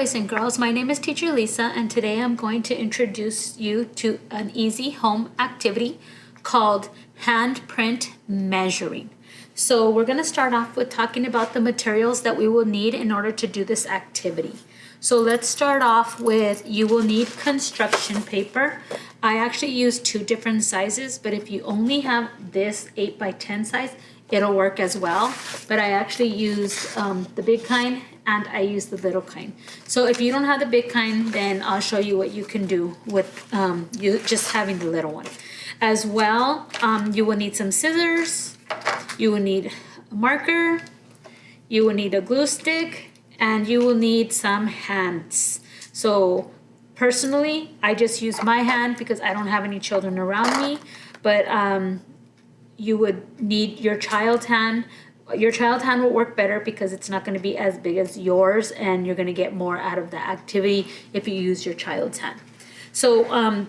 boys and girls, my name is Teacher Lisa, and today I'm going to introduce you to an easy home activity called handprint measuring. So we're going to start off with talking about the materials that we will need in order to do this activity. So let's start off with, you will need construction paper. I actually use two different sizes, but if you only have this 8 by 10 size, it'll work as well. But I actually used the big kind and I use the little kind. So if you don't have the big kind, then I'll show you what you can do with you just having the little one. As well, you will need some scissors, you will need a marker, you will need a glue stick, and you will need some hands. So personally, I just use my hand because I don't have any children around me, but you would need your child's hand. Your child's hand will work better because it's not going to be as big as yours, and you're going to get more out of the activity if you use your child's hand. So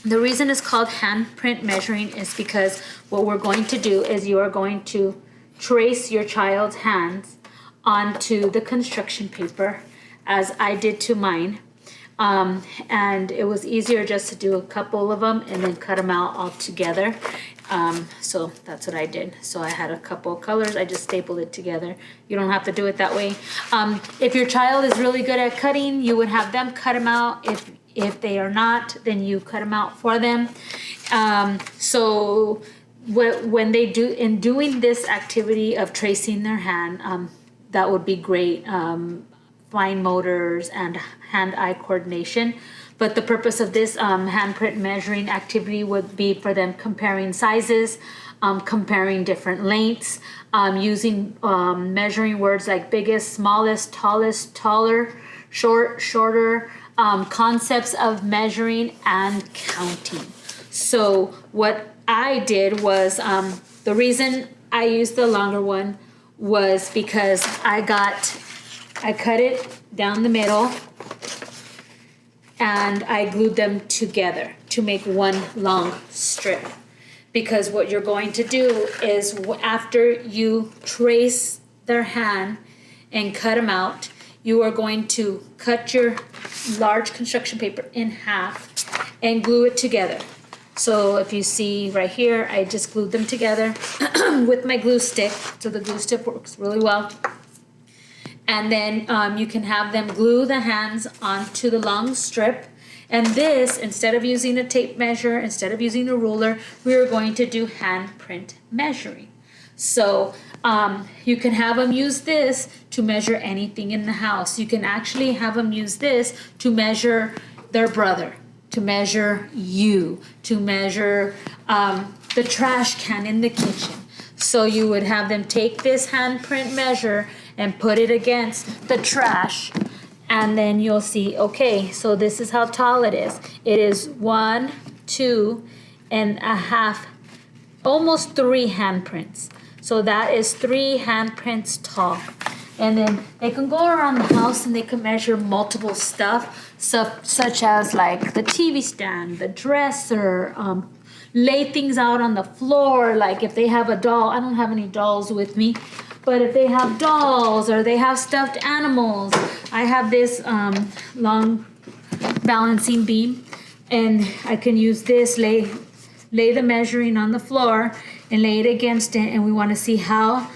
the reason it's called handprint measuring is because what we're going to do is you are going to trace your child's hands onto the construction paper, as I did to mine. And it was easier just to do a couple of them and then cut them out all together. So that's what I did. So I had a couple of colors, I just stapled it together. You don't have to do it that way. If your child is really good at cutting, you would have them cut them out. If they are not, then you cut them out for them. So when they do, in doing this activity of tracing their hand, that would be great. Fine motors and hand-eye coordination. But the purpose of this handprint measuring activity would be for them comparing sizes, comparing different lengths, using measuring words like biggest, smallest, tallest, taller, short, shorter, concepts of measuring and counting. So what I did was, the reason I used the longer one was because I cut it down the middle and I glued them together to make one long strip. Because what you're going to do is, after you trace their hand and cut them out, you are going to cut your large construction paper in half and glue it together. So if you see right here, I just glued them together with my glue stick. So the glue stick works really well. And then you can have them glue the hands onto the long strip. And this, instead of using a tape measure, instead of using a ruler, we are going to do handprint measuring. So you can have them use this to measure anything in the house. You can actually have them use this to measure their brother, to measure you, to measure the trash can in the kitchen. So you would have them take this handprint measure and put it against the trash, and then you'll see, okay, so this is how tall it is. It is 1, 2.5, almost 3 handprints. So that is 3 handprints tall. And then they can go around the house and they can measure multiple stuff, such as like the TV stand, the dresser, lay things out on the floor. Like if they have a doll, I don't have any dolls with me, but if they have dolls or they have stuffed animals, I have this long balancing beam, and I can use this, lay the measuring on the floor and lay it against it, and we want to see how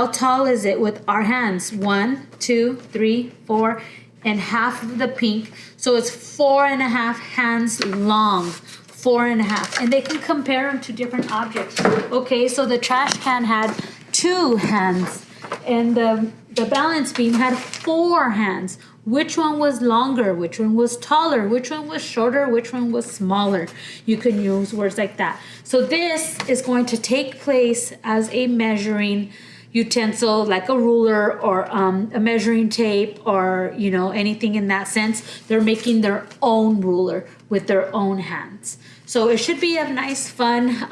tall is it with our hands. 1, 2, 3, 4, and half of the pink. So it's 4.5 hands long. 4.5. And they can compare them to different objects. Okay, so the trash can had 2 hands, and the balance beam had 4 hands. Which one was longer? Which one was taller? Which one was shorter? Which one was smaller? You can use words like that. So this is going to take place as a measuring utensil, like a ruler or a measuring tape, or anything in that sense. They're making their own ruler with their own hands. So it should be a nice, fun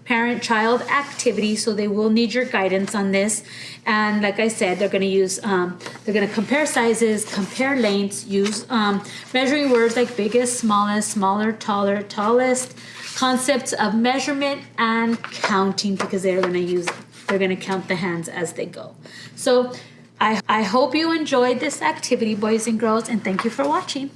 parent-child activity. So they will need your guidance on this. And like I said, they're going to use, they're going to compare sizes, compare lengths, use measuring words like biggest, smallest, smaller, taller, tallest, concepts of measurement and counting, because they're going to count the hands as they go. So I hope you enjoyed this activity, boys and girls, and thank you for watching.